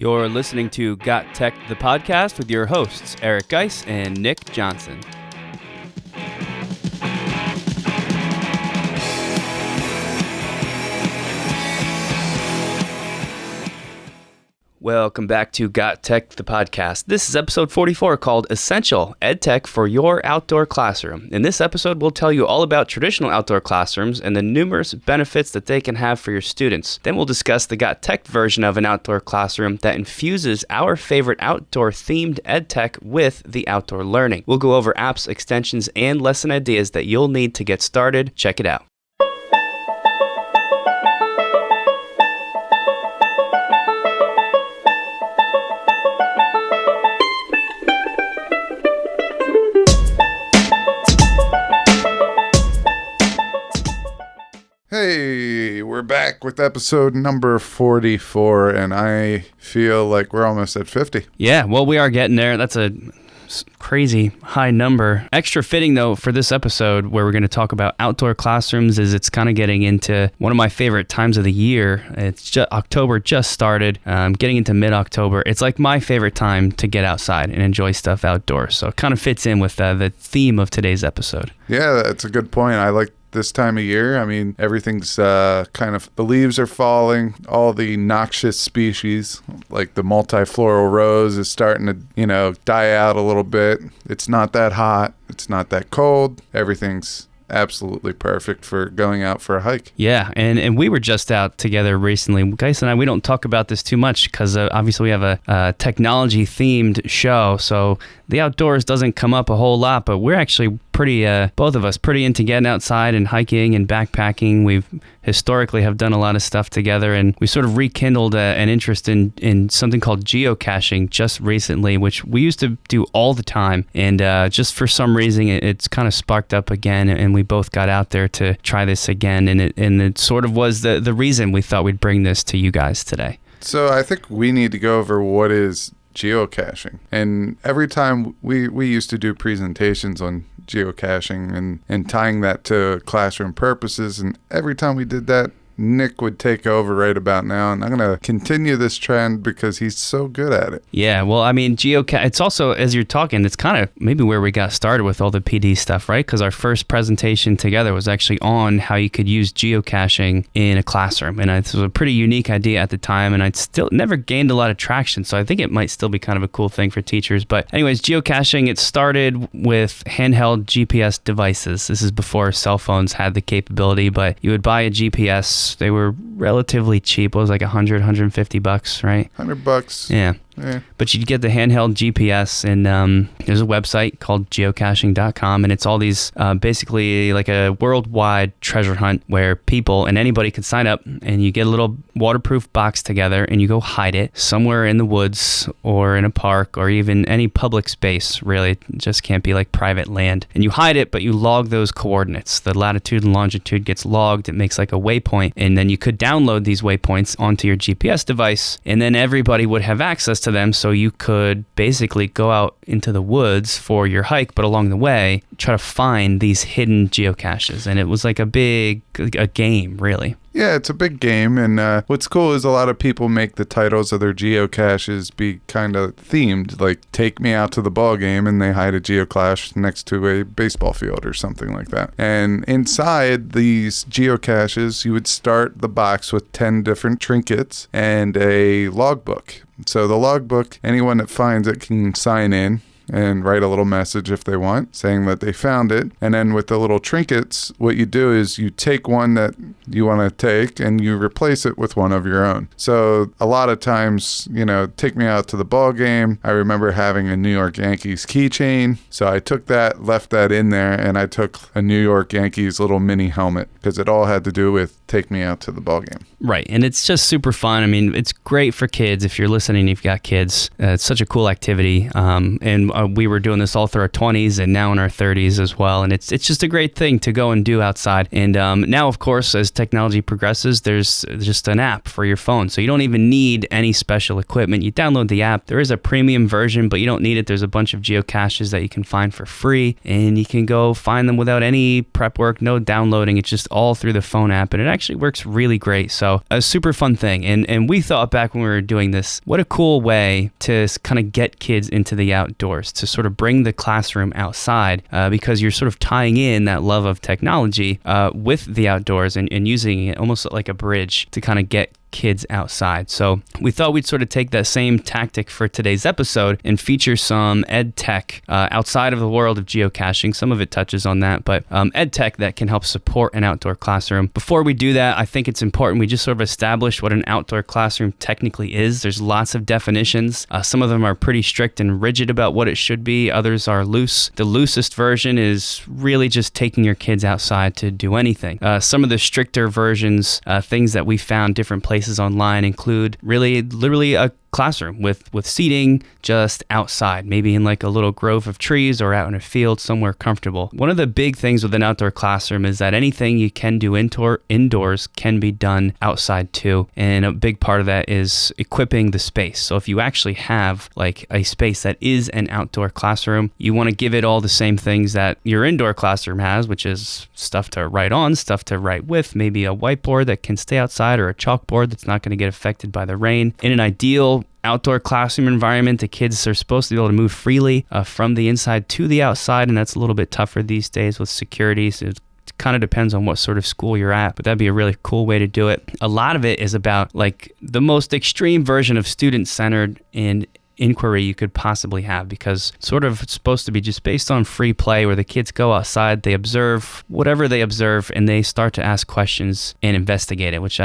You're listening to GotTechED the Podcast with your hosts, Eric Geis and Nick Johnson. Welcome back to GotTechED the Podcast. This is episode 44 called Essential EdTech for Your Outdoor Classroom. In this episode, we'll tell you all about traditional outdoor classrooms and the numerous benefits that they can have for your students. Then we'll discuss the GotTechED version of an outdoor classroom that infuses our favorite outdoor-themed EdTech with the outdoor learning. We'll go over apps, extensions, and lesson ideas that you'll need to get started. Check it out. Hey, we're back with episode number 44, and I feel like we're almost at 50. Yeah, well, we are getting there. That's a crazy high number. Extra fitting, though, for this episode where we're going to talk about outdoor classrooms is it's kind of getting into one of my favorite times of the year. It's just October just started, getting into mid-October. It's like my favorite time to get outside and enjoy stuff outdoors. So it kind of fits in with the theme of today's episode. Yeah, that's a good point. I like this time of year. I mean, everything's the leaves are falling. All the noxious species, like the multifloral rose, is starting to, die out a little bit. It's not that hot. It's not that cold. Everything's absolutely perfect for going out for a hike. Yeah, and we were just out together recently. Geis and I, we don't talk about this too much because obviously we have a technology-themed show, so the outdoors doesn't come up a whole lot, but we're actually both of us pretty into getting outside and hiking and backpacking. We've historically have done a lot of stuff together, and we sort of rekindled an interest in something called geocaching just recently, which we used to do all the time, and just for some reason it's kind of sparked up again, and we both got out there to try this again, and it sort of was the reason we thought we'd bring this to you guys today. So I think we need to go over what is geocaching. And every time we used to do presentations on geocaching and tying that to classroom purposes, and every time we did that, Nick would take over right about now, and I'm going to continue this trend because he's so good at it. Yeah, well, I mean, it's also, as you're talking, it's kind of maybe where we got started with all the PD stuff, right? Because our first presentation together was actually on how you could use geocaching in a classroom, and it was a pretty unique idea at the time, and I'd still never gained a lot of traction, so I think it might still be kind of a cool thing for teachers. But anyways, geocaching, it started with handheld GPS devices. This is before cell phones had the capability, but you would buy a GPS. They were relatively cheap. It was like $150, right? $100. Yeah. Yeah. But you'd get the handheld GPS, and there's a website called geocaching.com, and it's all these basically like a worldwide treasure hunt where people and anybody can sign up, and you get a little waterproof box together, and you go hide it somewhere in the woods or in a park or even any public space, really. It just can't be like private land. And you hide it, but you log those coordinates. The latitude and longitude gets logged. It makes like a waypoint, and then you could download these waypoints onto your GPS device, and then everybody would have access to them, so you could basically go out into the woods for your hike, but along the way try to find these hidden geocaches. And it was like a game, really. Yeah, it's a big game, and what's cool is a lot of people make the titles of their geocaches be kind of themed, like Take Me Out to the Ball Game, and they hide a geocache next to a baseball field or something like that. And inside these geocaches, you would start the box with 10 different trinkets and a logbook. So the logbook, anyone that finds it can sign in and write a little message if they want, saying that they found it. And then with the little trinkets, what you do is you take one that you want to take and you replace it with one of your own. So a lot of times, Take Me Out to the Ball Game, I remember having a New York Yankees keychain. So I took that, left that in there, and I took a New York Yankees little mini helmet because it all had to do with Take Me Out to the Ball Game. Right, and it's just super fun. I mean, it's great for kids. If you're listening, you've got kids. It's such a cool activity, and we were doing this all through our 20s and now in our 30s as well, and it's just a great thing to go and do outside. And now, of course, as technology progresses, there's just an app for your phone, so you don't even need any special equipment. You download the app. There is a premium version, but you don't need it. There's a bunch of geocaches that you can find for free, and you can go find them without any prep work, no downloading. It's just all through the phone app, and it actually actually works really great. So a super fun thing. And we thought back when we were doing this, what a cool way to kind of get kids into the outdoors, to sort of bring the classroom outside, because you're sort of tying in that love of technology with the outdoors and using it almost like a bridge to kind of get kids outside. So we thought we'd sort of take that same tactic for today's episode and feature some EdTech outside of the world of geocaching. Some of it touches on that, but EdTech that can help support an outdoor classroom. Before we do that, I think it's important we just sort of establish what an outdoor classroom technically is. There's lots of definitions. Some of them are pretty strict and rigid about what it should be. Others are loose. The loosest version is really just taking your kids outside to do anything. Some of the stricter versions, things that we found different places online, include really literally a classroom with seating just outside, maybe in like a little grove of trees or out in a field somewhere comfortable. One of the big things with an outdoor classroom is that anything you can do indoors can be done outside too. And a big part of that is equipping the space. So if you actually have like a space that is an outdoor classroom, you want to give it all the same things that your indoor classroom has, which is stuff to write on, stuff to write with, maybe a whiteboard that can stay outside or a chalkboard that's not going to get affected by the rain. In an ideal outdoor classroom environment, the kids are supposed to be able to move freely from the inside to the outside, and that's a little bit tougher these days with security. So it kind of depends on what sort of school you're at, but that'd be a really cool way to do it. A lot of it is about like the most extreme version of student-centered and inquiry you could possibly have, because sort of it's supposed to be just based on free play where the kids go outside, they observe whatever they observe, and they start to ask questions and investigate it, which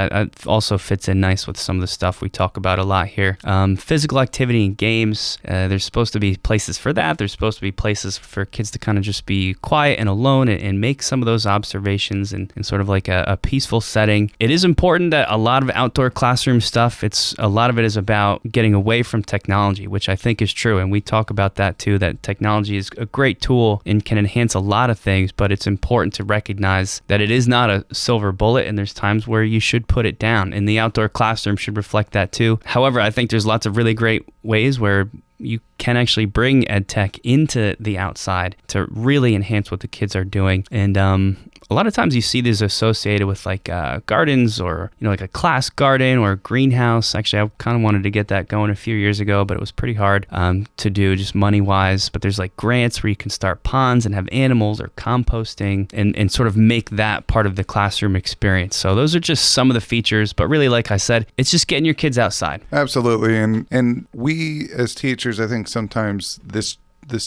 also fits in nice with some of the stuff we talk about a lot here. Physical activity and games, there's supposed to be places for that. There's supposed to be places for kids to kind of just be quiet and alone and make some of those observations in sort of like a peaceful setting. It is important that a lot of outdoor classroom stuff, a lot of it is about getting away from technology, which I think is true. And we talk about that too, that technology is a great tool and can enhance a lot of things, but it's important to recognize that it is not a silver bullet, and there's times where you should put it down, and the outdoor classroom should reflect that too. However, I think there's lots of really great ways where you can actually bring EdTech into the outside to really enhance what the kids are doing. And a lot of times you see these associated with like gardens, or like a class garden or a greenhouse. Actually, I kind of wanted to get that going a few years ago, but it was pretty hard to do just money wise. But there's like grants where you can start ponds and have animals or composting and sort of make that part of the classroom experience. So those are just some of the features, but really, like I said, it's just getting your kids outside. Absolutely. And we as teachers, I think sometimes this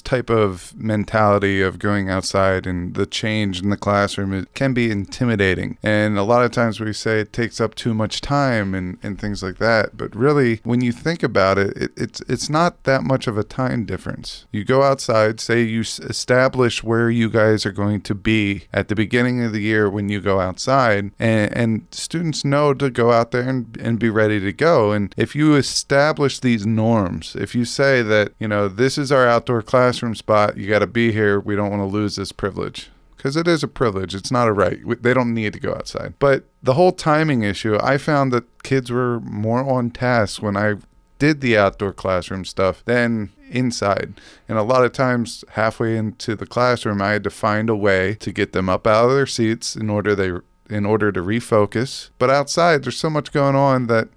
type of mentality of going outside and the change in the classroom, it can be intimidating. And a lot of times we say it takes up too much time and things like that. But really, when you think about it, it's not that much of a time difference. You go outside, say you establish where you guys are going to be at the beginning of the year when you go outside, and students know to go out there and be ready to go. And if you establish these norms, if you say that, this is our outdoor classroom spot, you got to be here, we don't want to lose this privilege, because it is a privilege, it's not a right. They don't need to go outside. But the whole timing issue, I found that kids were more on task when I did the outdoor classroom stuff than inside. And a lot of times halfway into the classroom, I had to find a way to get them up out of their seats in order to refocus. But outside, there's so much going on that,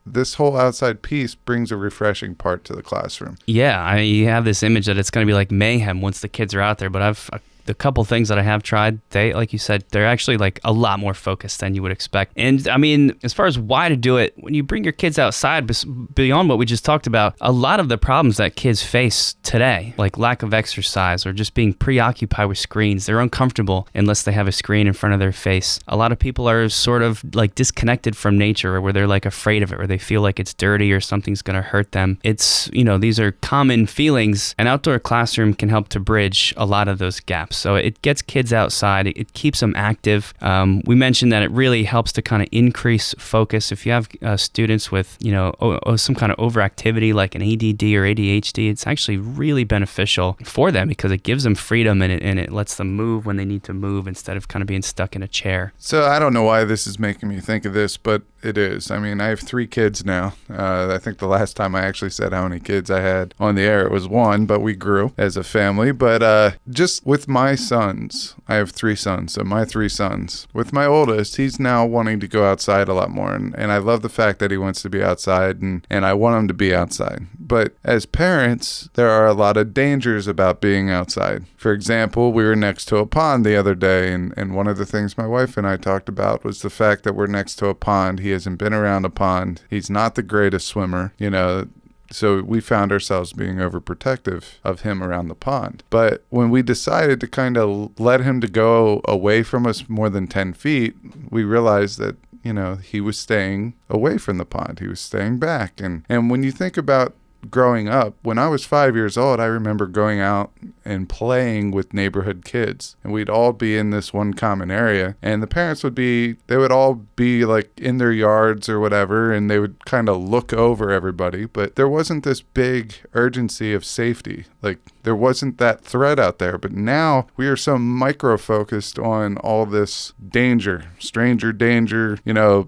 this whole outside piece brings a refreshing part to the classroom. Yeah, you have this image that it's going to be like mayhem once the kids are out there, but the couple things that I have tried, they, like you said, they're actually like a lot more focused than you would expect. And I mean, as far as why to do it, when you bring your kids outside, beyond what we just talked about, a lot of the problems that kids face today, like lack of exercise or just being preoccupied with screens, they're uncomfortable unless they have a screen in front of their face. A lot of people are sort of like disconnected from nature, where they're like afraid of it, or they feel like it's dirty or something's going to hurt them. It's, these are common feelings. An outdoor classroom can help to bridge a lot of those gaps. So it gets kids outside. It keeps them active. We mentioned that it really helps to kind of increase focus. If you have students with, some kind of overactivity like an ADD or ADHD, it's actually really beneficial for them because it gives them freedom and it lets them move when they need to move instead of kind of being stuck in a chair. So I don't know why this is making me think of this, but it is. I mean, I have 3 kids now. I think the last time I actually said how many kids I had on the air, it was 1, but we grew as a family. But just with my sons, I have 3 sons. So my 3 sons, with my oldest, he's now wanting to go outside a lot more. And I love the fact that he wants to be outside, and I want him to be outside. But as parents, there are a lot of dangers about being outside. For example, we were next to a pond the other day, and one of the things my wife and I talked about was the fact that we're next to a pond. He hasn't been around a pond. He's not the greatest swimmer, so we found ourselves being overprotective of him around the pond. But when we decided to kind of let him to go away from us more than 10 feet, we realized that he was staying away from the pond. He was staying back. And when you think about growing up, when I was 5 years old, I remember going out and playing with neighborhood kids, and we'd all be in this one common area, and the parents they would all be like in their yards or whatever, and they would kind of look over everybody, but there wasn't this big urgency of safety. Like, there wasn't that threat out there. But now we are so micro-focused on all this danger, stranger danger,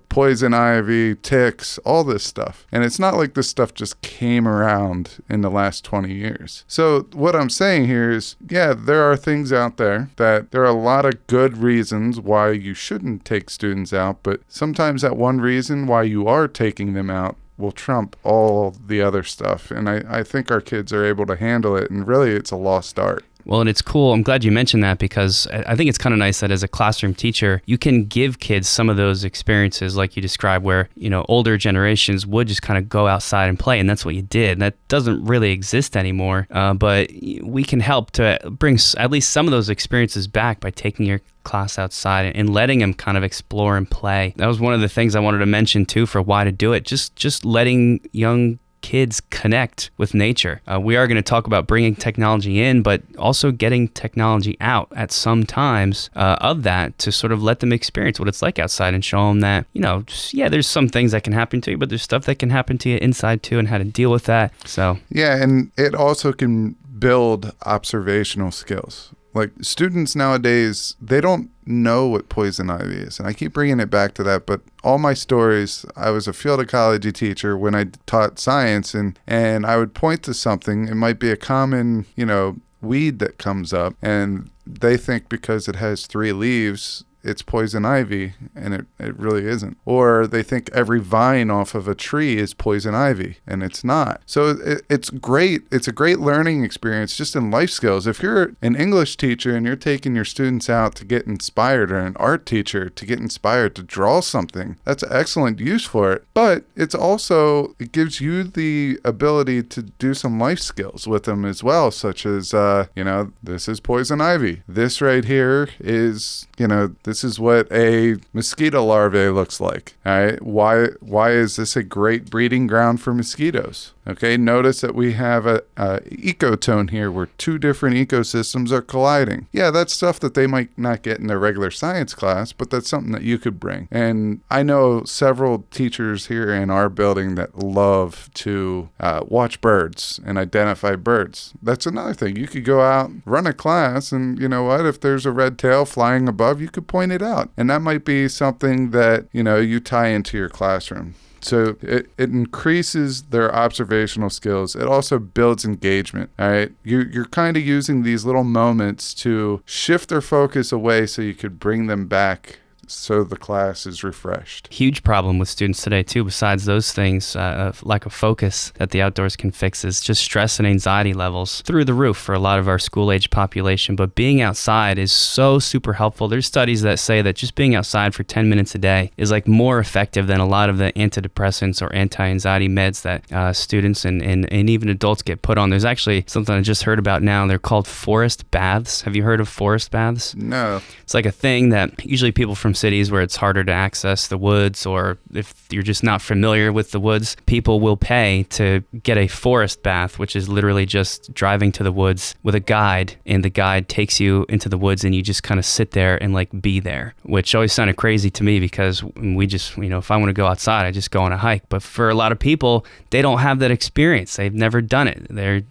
poison ivy, ticks, all this stuff. And it's not like this stuff just came around in the last 20 years. So what I'm saying here is, yeah, there are things out there that there are a lot of good reasons why you shouldn't take students out, but sometimes that one reason why you are taking them out will trump all the other stuff. And I think our kids are able to handle it, and really it's a lost art. Well, and it's cool. I'm glad you mentioned that, because I think it's kind of nice that as a classroom teacher, you can give kids some of those experiences like you described, where, older generations would just kind of go outside and play, and that's what you did. And that doesn't really exist anymore, but we can help to bring at least some of those experiences back by taking your class outside and letting them kind of explore and play. That was one of the things I wanted to mention too for why to do it. Just letting young kids connect with nature. We are going to talk about bringing technology in, but also getting technology out at some times of that, to sort of let them experience what it's like outside and show them that, there's some things that can happen to you, but there's stuff that can happen to you inside too, and how to deal with that. So yeah, and it also can build observational skills. Like, students nowadays, they don't know what poison ivy is. And I keep bringing it back to that, but all my stories, I was a field ecology teacher when I taught science, and I would point to something. It might be a common, weed that comes up, and they think because it has 3 leaves, it's poison ivy, and it really isn't. Or they think every vine off of a tree is poison ivy, and it's not. So it's great. It's a great learning experience just in life skills. If you're an English teacher and you're taking your students out to get inspired, or an art teacher to get inspired to draw something, that's excellent use for it. But it gives you the ability to do some life skills with them as well, such as, this is poison ivy. This right here is, this is what a mosquito larvae looks like. All right. Why is this a great breeding ground for mosquitoes? Okay. Notice that we have a ecotone here where 2 different ecosystems are colliding. Yeah, that's stuff that they might not get in their regular science class, but that's something that you could bring. And I know several teachers here in our building that love to watch birds and identify birds. That's another thing. You could go out, run a class, and if there's a red tail flying above, you could point it out. And that might be something that, you tie into your classroom. So it increases their observational skills. It also builds engagement. All right. You're kind of using these little moments to shift their focus away so you could bring them back, so the class is refreshed. Huge problem with students today too, besides those things, lack of focus that the outdoors can fix, is just stress and anxiety levels through the roof for a lot of our school-age population. But being outside is so super helpful. There's studies that say that just being outside for 10 minutes a day is like more effective than a lot of the antidepressants or anti-anxiety meds that students and even adults get put on. There's actually something I just heard about now. They're called forest baths. Have you heard of forest baths? No. It's like a thing that usually people from cities where it's harder to access the woods, or if you're just not familiar with the woods, people will pay to get a forest bath, which is literally just driving to the woods with a guide, and the guide takes you into the woods and you just kind of sit there and like be there, which always sounded crazy to me, because we just, if I want to go outside, I just go on a hike. But for a lot of people, they don't have that experience. They've never done it.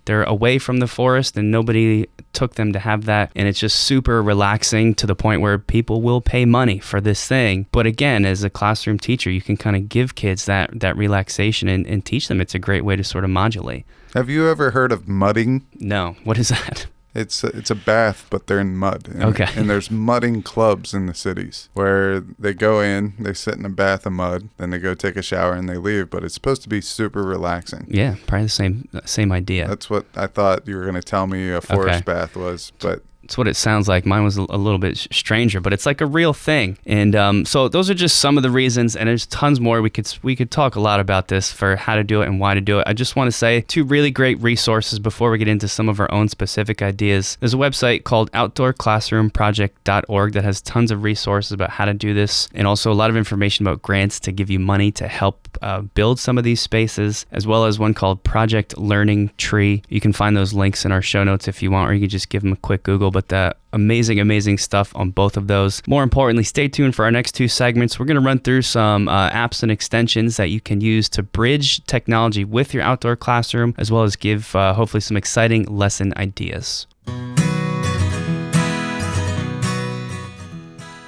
They're away from the forest, and nobody took them to have that, and it's just super relaxing to the point where people will pay money for this thing. But again, as a classroom teacher, you can kind of give kids that relaxation and teach them. It's a great way to sort of modulate. Have you ever heard of mudding? No. What is that? It's a bath, but they're in mud. Okay. And there's mudding clubs in the cities where they go in, they sit in a bath of mud, then they go take a shower and they leave. But it's supposed to be super relaxing. Yeah, probably the same idea. That's what I thought you were going to tell me a forest bath was, but... It's what it sounds like. Mine was a little bit stranger, but it's like a real thing. And so those are just some of the reasons, and there's tons more. We could talk a lot about this for how to do it and why to do it. I just want to say 2 really great resources before we get into some of our own specific ideas. There's a website called outdoorclassroomproject.org that has tons of resources about how to do this, and also a lot of information about grants to give you money to help build some of these spaces, as well as one called Project Learning Tree. You can find those links in our show notes if you want, or you can just give them a quick Google. But amazing stuff on both of those. More importantly, stay tuned for our next 2 segments. We're going to run through some apps and extensions that you can use to bridge technology with your outdoor classroom, as well as give hopefully some exciting lesson ideas.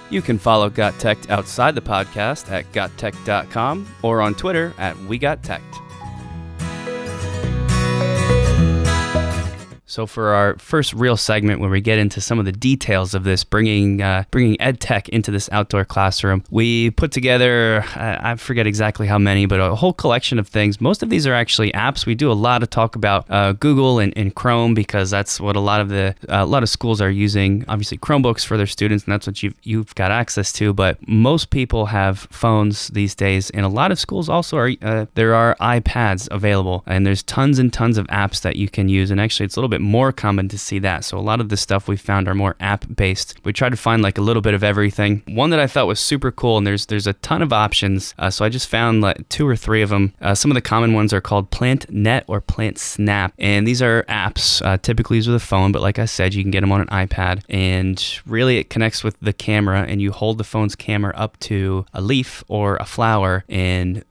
You can follow GotTechED outside the podcast at gottech.com or on Twitter at WeGotTechED. So for our first real segment, where we get into some of the details of this, bringing EdTech into this outdoor classroom, we put together, I forget exactly how many, but a whole collection of things. Most of these are actually apps. We do a lot of talk about Google and Chrome, because that's what a lot of schools are using. Obviously, Chromebooks for their students, and that's what you've got access to. But most people have phones these days, and a lot of schools also there are iPads available, and there's tons and tons of apps that you can use. And actually, it's a little bit more common to see that. So a lot of the stuff we found are more app-based. We tried to find like a little bit of everything. One that I thought was super cool, and there's a ton of options. So I just found like 2 or 3 of them. Some of the common ones are called PlantNet or PlantSnap, and these are apps typically used with a phone, but like I said, you can get them on an iPad, and really it connects with the camera, and you hold the phone's camera up to a leaf or a flower, and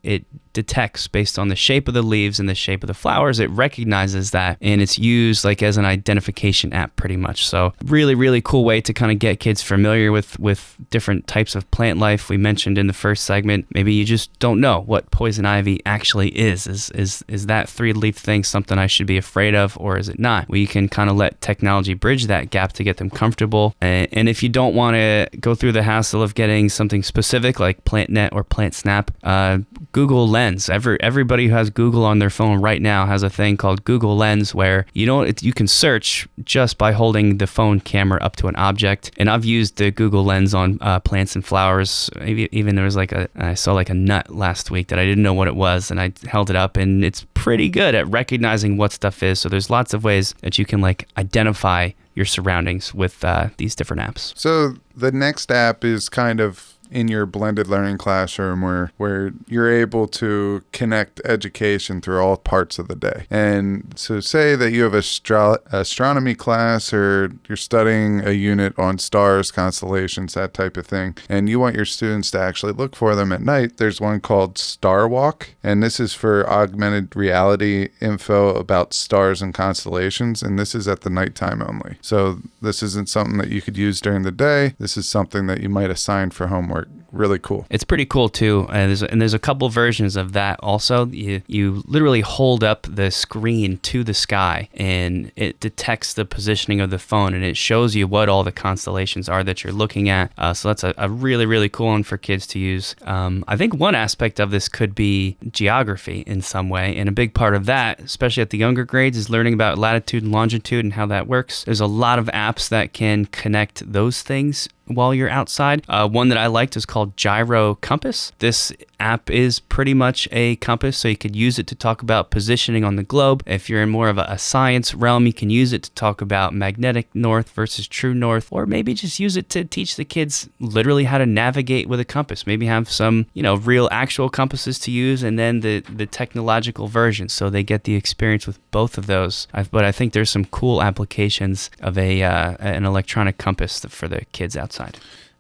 it detects based on the shape of the leaves and the shape of the flowers. It recognizes that, and it's used like as an identification app pretty much. So really cool way to kind of get kids familiar with different types of plant life. We mentioned in the first segment, maybe you just don't know what poison ivy actually is. Is that 3-leaf thing something I should be afraid of, or is it not? We can kind of let technology bridge that gap to get them comfortable. And if you don't want to go through the hassle of getting something specific like PlantNet or PlantSnap, Google Lens. Everybody who has Google on their phone right now has a thing called Google Lens, where you can search just by holding the phone camera up to an object. And I've used the Google Lens on plants and flowers. Maybe even there was I saw like a nut last week that I didn't know what it was, and I held it up, and it's pretty good at recognizing what stuff is. So there's lots of ways that you can like identify your surroundings with these different apps. So the next app is kind of in your blended learning classroom where you're able to connect education through all parts of the day. And so say that you have astronomy class, or you're studying a unit on stars, constellations, that type of thing, and you want your students to actually look for them at night. There's one called Starwalk, and this is for augmented reality info about stars and constellations, and this is at the nighttime only. So this isn't something that you could use during the day. This is something that you might assign for homework. Really cool. It's pretty cool too. And there's a couple versions of that also. You literally hold up the screen to the sky, and it detects the positioning of the phone, and it shows you what all the constellations are that you're looking at. So that's a really cool one for kids to use. I think one aspect of this could be geography in some way, and a big part of that, especially at the younger grades, is learning about latitude and longitude and how that works. There's a lot of apps that can connect those things while you're outside. One that I liked is called GyroCompass. This app is pretty much a compass, so you could use it to talk about positioning on the globe. If you're in more of a science realm, you can use it to talk about magnetic north versus true north, or maybe just use it to teach the kids literally how to navigate with a compass. Maybe have some, real actual compasses to use, and then the technological version, so they get the experience with both of those. But I think there's some cool applications of an electronic compass for the kids outside.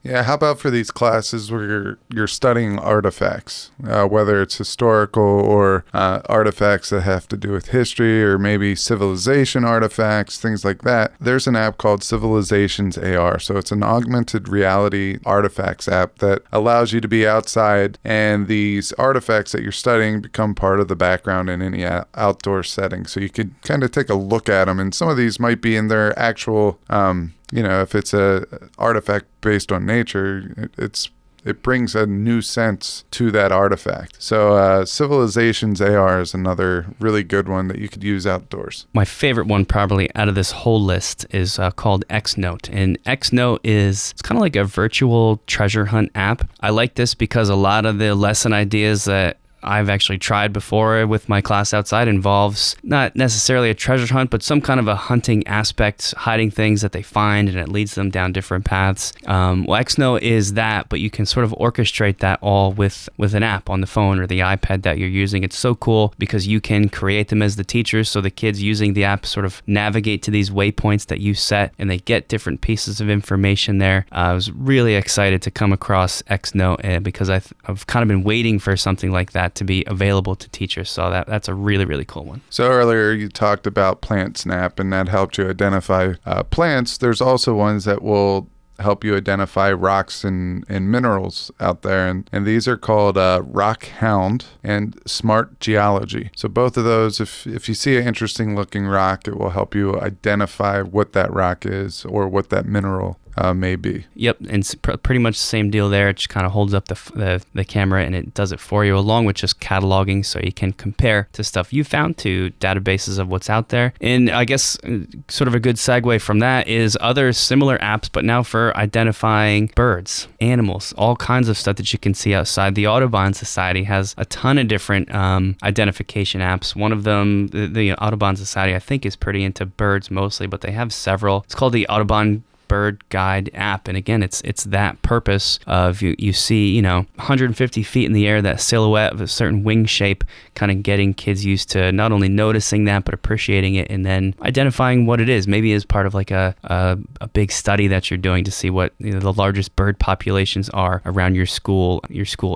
Yeah, how about for these classes where you're studying artifacts, whether it's historical or artifacts that have to do with history or maybe civilization artifacts, things like that. There's an app called Civilisations AR. So it's an augmented reality artifacts app that allows you to be outside, and these artifacts that you're studying become part of the background in any outdoor setting. So you could kind of take a look at them, and some of these might be in their actual if it's a artifact based on nature, it brings a new sense to that artifact. So Civilisations AR is another really good one that you could use outdoors. My favorite one probably out of this whole list is called Xnote. And Xnote it's kind of like a virtual treasure hunt app. I like this because a lot of the lesson ideas that I've actually tried before with my class outside involves not necessarily a treasure hunt, but some kind of a hunting aspect, hiding things that they find, and it leads them down different paths. Xnote is that, but you can sort of orchestrate that all with an app on the phone or the iPad that you're using. It's so cool because you can create them as the teachers, so the kids using the app sort of navigate to these waypoints that you set, and they get different pieces of information there. I was really excited to come across Xnote because I've kind of been waiting for something like that to be available to teachers. So that's a really, really cool one. So earlier you talked about PlantSnap, and that helped you identify plants. There's also ones that will help you identify rocks and minerals out there. And these are called Rockhound and SmartGeology. So both of those, if you see an interesting looking rock, it will help you identify what that rock is or what that mineral may be. Yep, and it's pretty much the same deal there. It just kind of holds up the camera and it does it for you, along with just cataloging, so you can compare to stuff you found to databases of what's out there. And I guess sort of a good segue from that is other similar apps, but now for identifying birds, animals, all kinds of stuff that you can see outside. The Audubon Society has a ton of different identification apps. One of them, the Audubon Society, I think is pretty into birds mostly, but they have several. It's called the Audubon Bird Guide app, and again, it's that purpose of you see 150 feet in the air, that silhouette of a certain wing shape, kind of getting kids used to not only noticing that but appreciating it, and then identifying what it is, maybe as part of like a big study that you're doing to see what the largest bird populations are around your school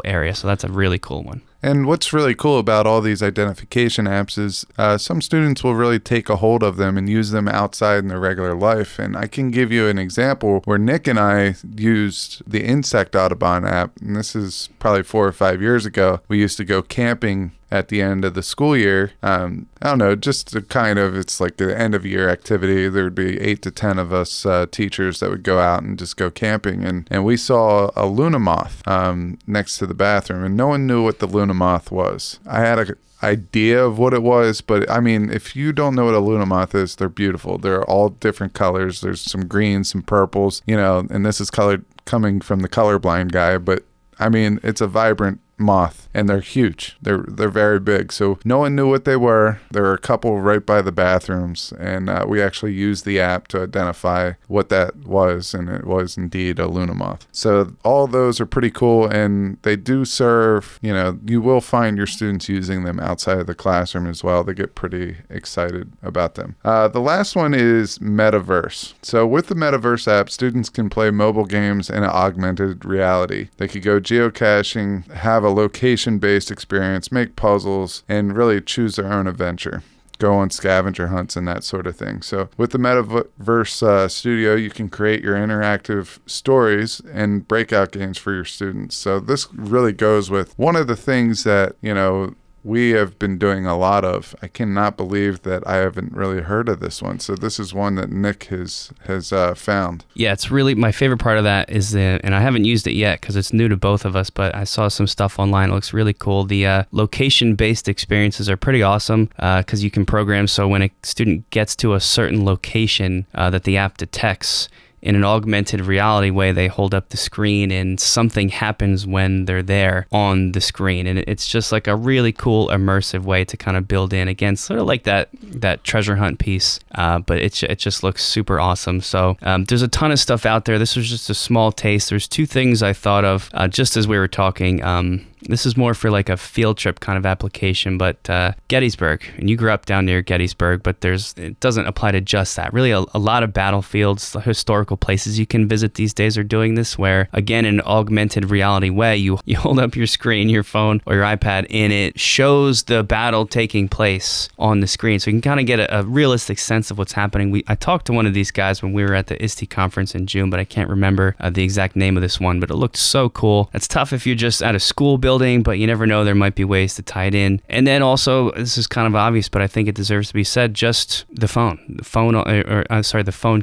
area. So that's a really cool one. And what's really cool about all these identification apps is some students will really take a hold of them and use them outside in their regular life. And I can give you an example where Nick and I used the Insect Audubon app, and this is probably 4 or 5 years ago. We used to go camping at the end of the school year. I don't know, just to it's like the end of year activity. There would be 8 to 10 of us teachers that would go out and just go camping. And we saw a Luna moth next to the bathroom, and no one knew what the Luna moth was. I had an idea of what it was, but I mean, if you don't know what a Luna moth is, they're beautiful. They're all different colors. There's some greens, some purples, and this is coming from the colorblind guy, but I mean, it's a vibrant moth, and they're huge. They're very big. So no one knew what they were. There were a couple right by the bathrooms, and we actually used the app to identify what that was, and it was indeed a Luna moth. So all those are pretty cool, and they do serve, you will find your students using them outside of the classroom as well. They get pretty excited about them. The last one is Metaverse. So with the Metaverse app, students can play mobile games in augmented reality. They could go geocaching, have a location-based experience, make puzzles, and really choose their own adventure. Go on scavenger hunts and that sort of thing. So with the Metaverse Studio, you can create your interactive stories and breakout games for your students. So this really goes with one of the things that, we have been doing a lot of. I cannot believe that I haven't really heard of this one. So this is one that Nick has found. Yeah, it's really my favorite part of that is and I haven't used it yet because it's new to both of us, but I saw some stuff online. It looks really cool. The location-based experiences are pretty awesome because you can program so when a student gets to a certain location that the app detects, in an augmented reality way, they hold up the screen and something happens when they're there on the screen. And it's just like a really cool immersive way to kind of build in, again, sort of like that treasure hunt piece, but it just looks super awesome. So there's a ton of stuff out there. This was just a small taste. There's 2 things I thought of just as we were talking. This is more for like a field trip kind of application, but Gettysburg, and you grew up down near Gettysburg, but it doesn't apply to just that. Really, a lot of battlefields, historical places you can visit these days are doing this, where, again, in an augmented reality way, you hold up your screen, your phone or your iPad, and it shows the battle taking place on the screen. So you can kind of get a realistic sense of what's happening. I talked to one of these guys when we were at the ISTE conference in June, but I can't remember the exact name of this one, but it looked so cool. It's tough if you're just at a school building, but you never know, there might be ways to tie it in. And then also, this is kind of obvious, but I think it deserves to be said, just the phone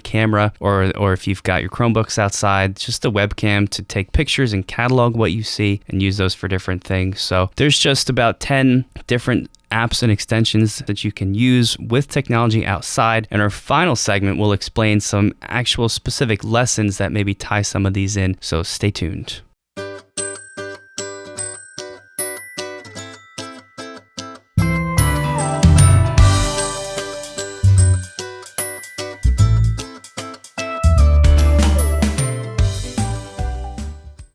camera, or if you've got your Chromebooks outside, just the webcam to take pictures and catalog what you see and use those for different things. So there's just about 10 different apps and extensions that you can use with technology outside. And our final segment will explain some actual specific lessons that maybe tie some of these in. So stay tuned.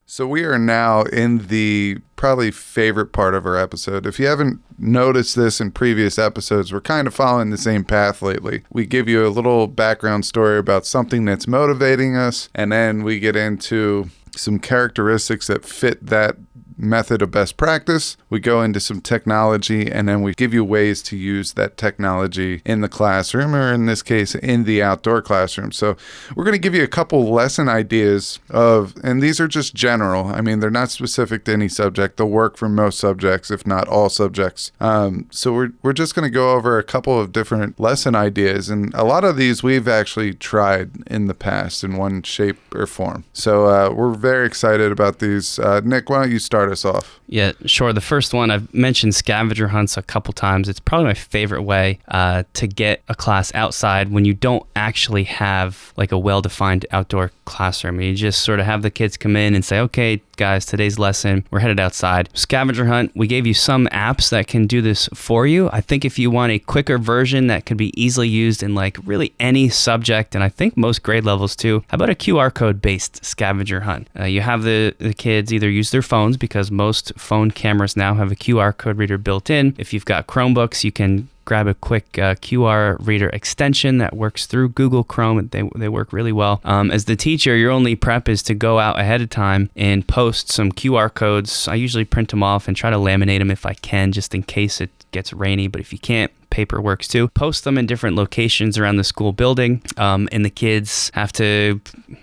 So we are now in the probably favorite part of our episode. If you haven't noticed this in previous episodes, we're kind of following the same path lately. We give you a little background story about something that's motivating us, and then we get into some characteristics that fit that method of best practice. We go into some technology, and then we give you ways to use that technology in the classroom, or in this case, in the outdoor classroom. So we're going to give you a couple lesson ideas and these are just general. I mean, they're not specific to any subject. They'll work for most subjects, if not all subjects. So we're just going to go over a couple of different lesson ideas, and a lot of these we've actually tried in the past in one shape or form. So we're very excited about these. Nick, why don't you start us off? Yeah, sure. The first one, I've mentioned scavenger hunts a couple times. It's probably my favorite way to get a class outside when you don't actually have like a well-defined outdoor classroom. You just sort of have the kids come in and say, okay, guys, today's lesson, we're headed outside. Scavenger hunt, we gave you some apps that can do this for you. I think if you want a quicker version that could be easily used in like really any subject, and I think most grade levels too, how about a QR code based scavenger hunt? You have the kids either use their phones, because most phone cameras now have a QR code reader built in. If you've got Chromebooks, you can grab a quick QR reader extension that works through Google Chrome. They work really well. As the teacher, your only prep is to go out ahead of time and post some QR codes. I usually print them off and try to laminate them if I can, just in case it gets rainy. But if you can't, paper works too. Post them in different locations around the school building, and the kids have to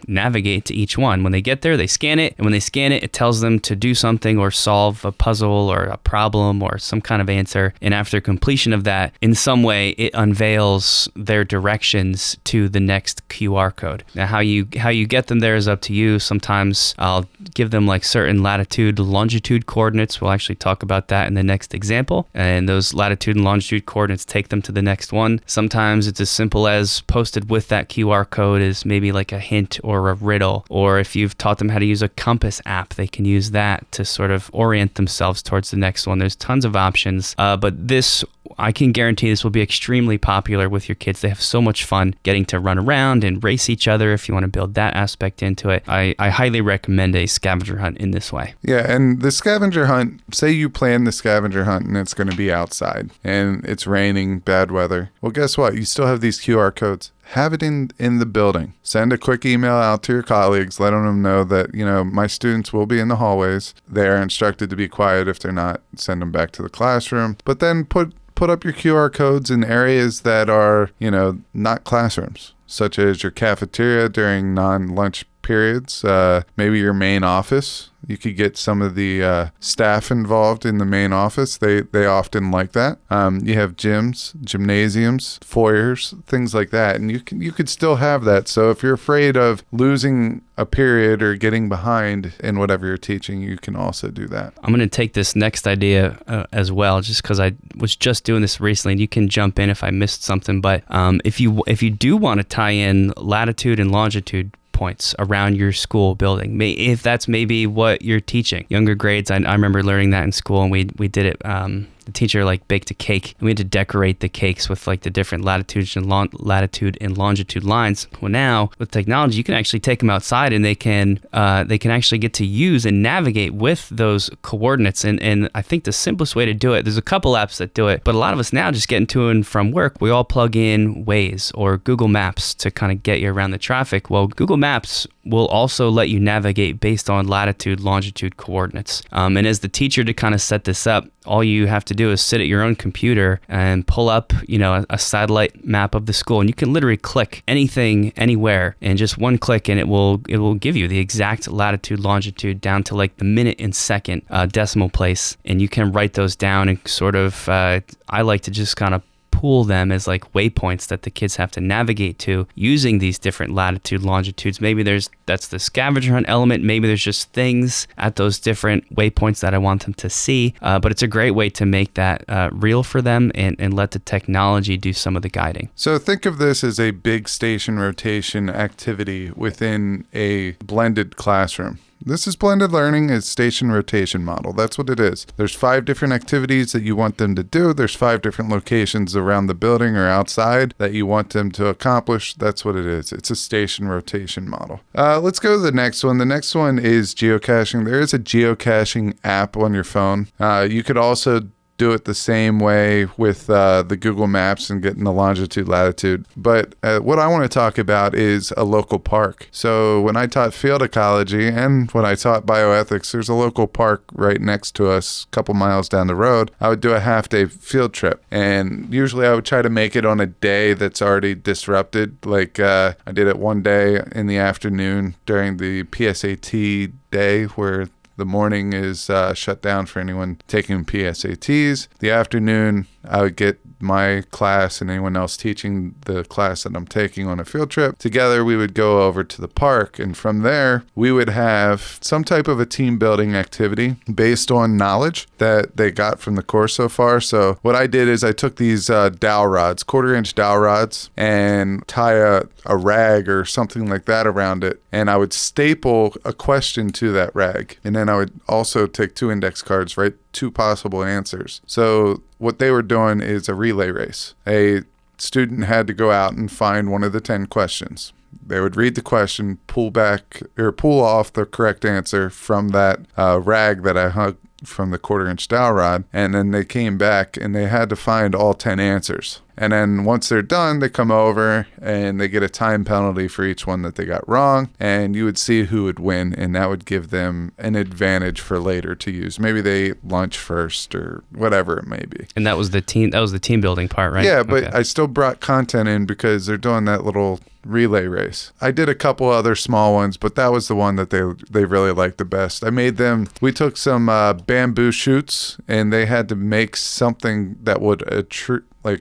navigate to each one. When they get there, they scan it, and when they scan it, it tells them to do something or solve a puzzle or a problem or some kind of answer. And after completion of that, in some way, it unveils their directions to the next QR code. Now, how you get them there is up to you. Sometimes I'll give them like certain latitude, longitude coordinates. We'll actually talk about that in the next example. And those latitude and longitude coordinates take them to the next one. Sometimes it's as simple as posted with that QR code is maybe like a hint or a riddle. Or if you've taught them how to use a compass app, they can use that to sort of orient themselves towards the next one. There's tons of options, but this, I can guarantee this will be extremely popular with your kids. They have so much fun getting to run around and race each other. If you want to build that aspect into it, I highly recommend a scavenger hunt in this way. Yeah, and the scavenger hunt, say you plan the scavenger hunt and it's going to be outside and it's raining, bad weather. Well, guess what? You still have these QR codes. Have it in the building. Send a quick email out to your colleagues, letting them know that, my students will be in the hallways. They are instructed to be quiet. If they're not, send them back to the classroom. But then put up your QR codes in areas that are, not classrooms, such as your cafeteria during non-lunch periods, maybe your main office. You could get some of the staff involved in the main office. They often like that. You have gyms, gymnasiums, foyers, things like that, and you could still have that. So if you're afraid of losing a period or getting behind in whatever you're teaching, you can also do that. I'm going to take this next idea as well, just because I was just doing this recently, and you can jump in if I missed something. But if you do want to tie in latitude and longitude points around your school building, if that's maybe what you're teaching younger grades. I remember learning that in school, and we did it the teacher like baked a cake, and we had to decorate the cakes with like the different latitude and longitude lines. Well, now with technology, you can actually take them outside, and they can actually get to use and navigate with those coordinates. And I think the simplest way to do it, there's a couple apps that do it, but a lot of us now just getting to and from work, we all plug in Waze or Google Maps to kind of get you around the traffic. Well, Google Maps will also let you navigate based on latitude, longitude coordinates. And as the teacher to kind of set this up, all you have to do is sit at your own computer and pull up, a satellite map of the school, and you can literally click anything, anywhere, and just one click, and it will give you the exact latitude, longitude down to like the minute and second decimal place, and you can write those down and sort of. I like to just kind of pool them as like waypoints that the kids have to navigate to using these different latitude, longitudes. Maybe that's the scavenger hunt element. Maybe there's just things at those different waypoints that I want them to see. But it's a great way to make that real for them and let the technology do some of the guiding. So think of this as a big station rotation activity within a blended classroom. This is blended learning, is station rotation model. That's what it is. There's 5 different activities that you want them to do. There's 5 different locations around the building or outside that you want them to accomplish. That's what it is. It's a station rotation model. Let's go to the next one. The next one is geocaching. There is a geocaching app on your phone. You could also do it the same way with the Google Maps and getting the longitude, latitude. But what I want to talk about is a local park. So when I taught field ecology and when I taught bioethics, there's a local park right next to us, a couple miles down the road. I would do a half-day field trip. And usually I would try to make it on a day that's already disrupted. Like I did it one day in the afternoon during the PSAT day where the morning is shut down for anyone taking PSATs. The afternoon, I would get my class and anyone else teaching the class that I'm taking on a field trip. Together, we would go over to the park, and from there, we would have some type of a team building activity based on knowledge that they got from the course so far. So what I did is I took these dowel rods, 1/4-inch dowel rods, and tie a rag or something like that around it, and I would staple a question to that rag. And then I would also take 2 index cards, write 2 possible answers. So what they were doing is a relay race. A student had to go out and find one of the 10 questions. They would read the question, pull off the correct answer from that rag that I hung from the 1/4-inch dowel rod, and then they came back and they had to find all 10 answers. And then once they're done, they come over and they get a time penalty for each one that they got wrong. And you would see who would win, and that would give them an advantage for later to use. Maybe they ate lunch first or whatever it may be. And that was the team building part, right? Yeah, but I still brought content in because they're doing that little relay race. I did a couple other small ones, but that was the one that they really liked the best. We took some bamboo shoots, and they had to make something that would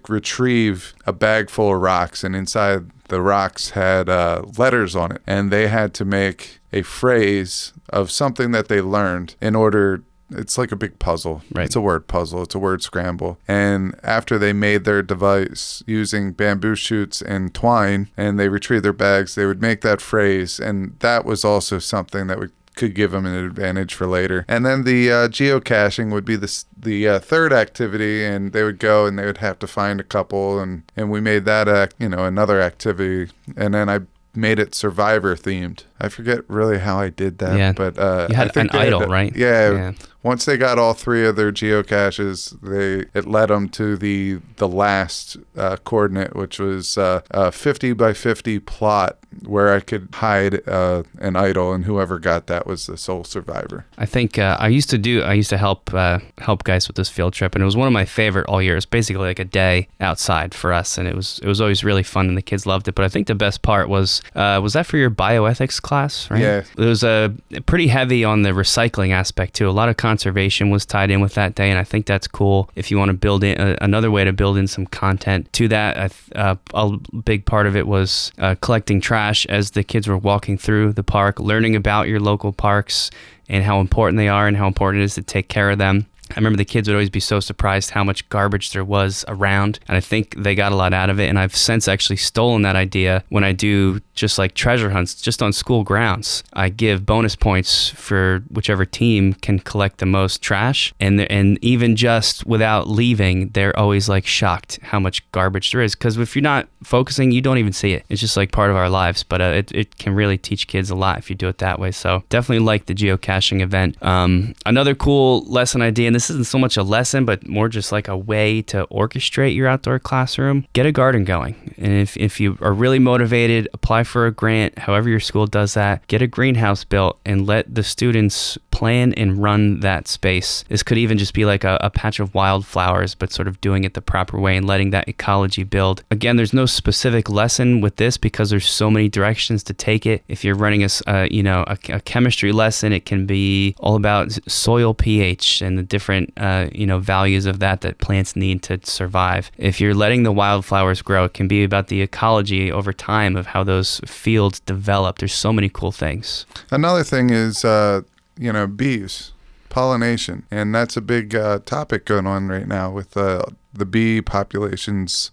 retrieve a bag full of rocks, and inside the rocks had letters on it, and they had to make a phrase of something that they learned in order. It's like a big puzzle. Right. It's a word puzzle. It's a word scramble. And after they made their device using bamboo shoots and twine, and they retrieved their bags, they would make that phrase, and that was also something that could give them an advantage for later. And then the geocaching would be the third activity, and they would go and they would have to find a couple, and we made that another activity, and then I made it survivor themed. I forget really how I did that, but you had an idol, right? Yeah. Once they got all 3 of their geocaches, it led them to the last coordinate, which was a 50 by 50 plot where I could hide an idol, and whoever got that was the sole survivor. I think I used to help guys with this field trip, and it was one of my favorite all year. It was basically like a day outside for us, and it was always really fun, and the kids loved it. But I think the best part was that for your bioethics class, right? Yeah. It was pretty heavy on the recycling aspect too. A lot of conservation was tied in with that day, and I think that's cool. If you want to build in another way to build in some content to that, a big part of it was collecting trash as the kids were walking through the park, learning about your local parks and how important they are and how important it is to take care of them. I remember the kids would always be so surprised how much garbage there was around, and I think they got a lot out of it. And I've since actually stolen that idea when I do just like treasure hunts just on school grounds. I give bonus points for whichever team can collect the most trash, and even just without leaving, they're always like shocked how much garbage there is, because if you're not focusing, you don't even see it. It's just like part of our lives, but it can really teach kids a lot if you do it that way. So definitely like the geocaching event. Another cool lesson idea, and this isn't so much a lesson, but more just like a way to orchestrate your outdoor classroom, get a garden going. And if you are really motivated, apply for a grant, however your school does that, get a greenhouse built and let the students plan and run that space. This could even just be like a patch of wildflowers, but sort of doing it the proper way and letting that ecology build. Again, there's no specific lesson with this because there's so many directions to take it. If you're running a chemistry lesson, it can be all about soil pH and the different values of that plants need to survive. If you're letting the wildflowers grow, it can be about the ecology over time of how those fields develop. There's so many cool things. Another thing is bees, pollination, and that's a big topic going on right now with the bee populations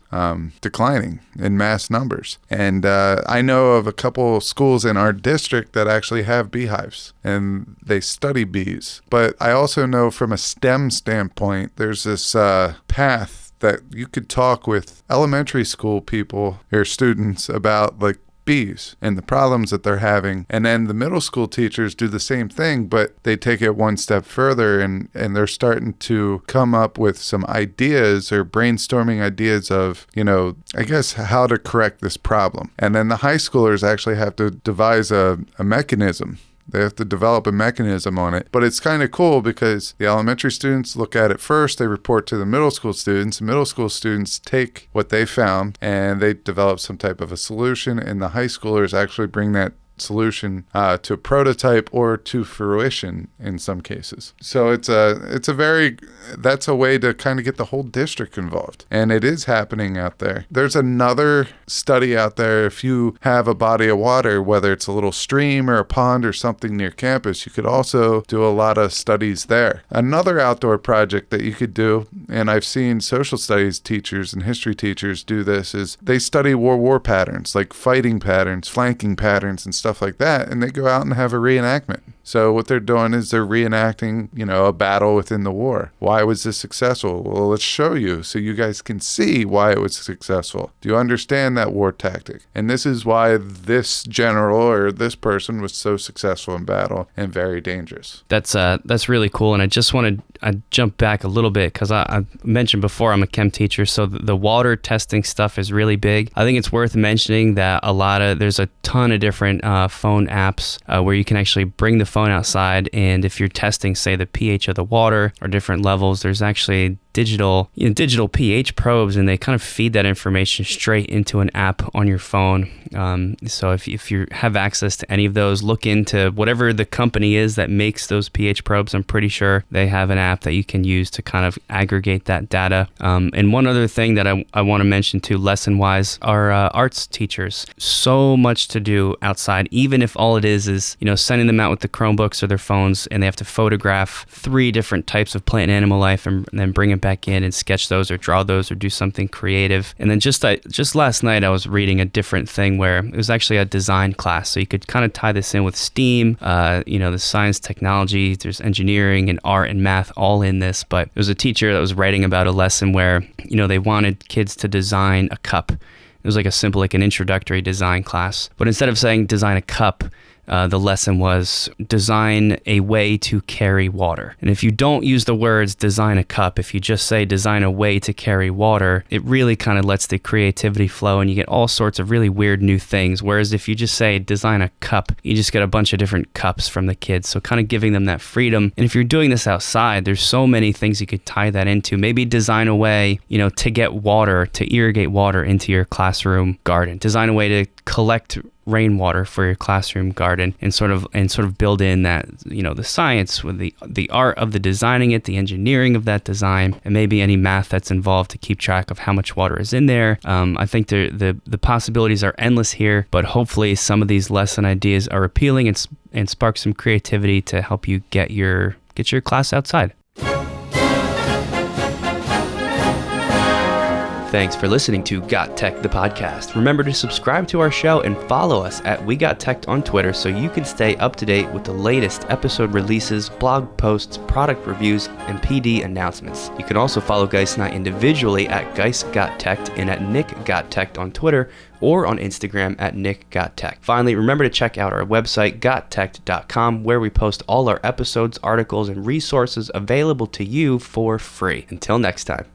declining in mass numbers. And I know of a couple schools in our district that actually have beehives and they study bees. But I also know from a STEM standpoint, there's this path that you could talk with elementary school people or students about, like, bees and the problems that they're having, and then the middle school teachers do the same thing, but they take it one step further and they're starting to come up with some ideas or brainstorming ideas of, I guess, how to correct this problem. And then the high schoolers actually have to devise a mechanism. They have to develop a mechanism on it. But it's kind of cool because the elementary students look at it first. They report to the middle school students. The middle school students take what they found and they develop some type of a solution. And the high schoolers actually bring that solution to a prototype or to fruition in some cases. So that's a way to kind of get the whole district involved, and it is happening out there. There's another study out there. If you have a body of water, whether it's a little stream or a pond or something near campus, you could also do a lot of studies there. Another outdoor project that you could do, and I've seen social studies teachers and history teachers do this, is they study war patterns, like fighting patterns, flanking patterns, and stuff like that, and they go out and have a reenactment. So what they're doing is they're reenacting, a battle within the war. Why was this successful? Well, let's show you so you guys can see why it was successful. Do you understand that war tactic? And this is why this general or this person was so successful in battle and very dangerous. That's really cool. And I just want to jump back a little bit because I mentioned before I'm a chem teacher, so the water testing stuff is really big. I think it's worth mentioning that there's a ton of different phone apps where you can actually bring the phone outside, and if you're testing, say, the pH of the water or different levels, there's actually digital pH probes, and they kind of feed that information straight into an app on your phone. So if you have access to any of those, look into whatever the company is that makes those pH probes. I'm pretty sure they have an app that you can use to kind of aggregate that data. And one other thing that I want to mention too, lesson-wise, are arts teachers. So much to do outside, even if all it is sending them out with the Chromebooks or their phones, and they have to photograph 3 different types of plant and animal life and then bring it back in and sketch those or draw those or do something creative. And then just last night I was reading a different thing where it was actually a design class. So you could kind of tie this in with STEAM, the science, technology, there's engineering and art and math all in this. But there was a teacher that was writing about a lesson where, they wanted kids to design a cup. It was like an introductory design class. But instead of saying design a cup, the lesson was design a way to carry water. And if you don't use the words design a cup, if you just say design a way to carry water, it really kind of lets the creativity flow and you get all sorts of really weird new things. Whereas if you just say design a cup, you just get a bunch of different cups from the kids. So kind of giving them that freedom. And if you're doing this outside, there's so many things you could tie that into. Maybe design a way, to get water, to irrigate water into your classroom garden. Design a way to collect rainwater for your classroom garden, and sort of build in that, the science with the art of the designing it, the engineering of that design, and maybe any math that's involved to keep track of how much water is in there. I think the possibilities are endless here, but hopefully some of these lesson ideas are appealing and spark some creativity to help you get your class outside. Thanks for listening to GotTech the Podcast. Remember to subscribe to our show and follow us at WeGotTech on Twitter so you can stay up to date with the latest episode releases, blog posts, product reviews, and PD announcements. You can also follow Geis and I individually at GeisGotTech and at NickGotTech on Twitter or on Instagram at NickGotTech. Finally, remember to check out our website, GotTechED.com, where we post all our episodes, articles, and resources available to you for free. Until next time.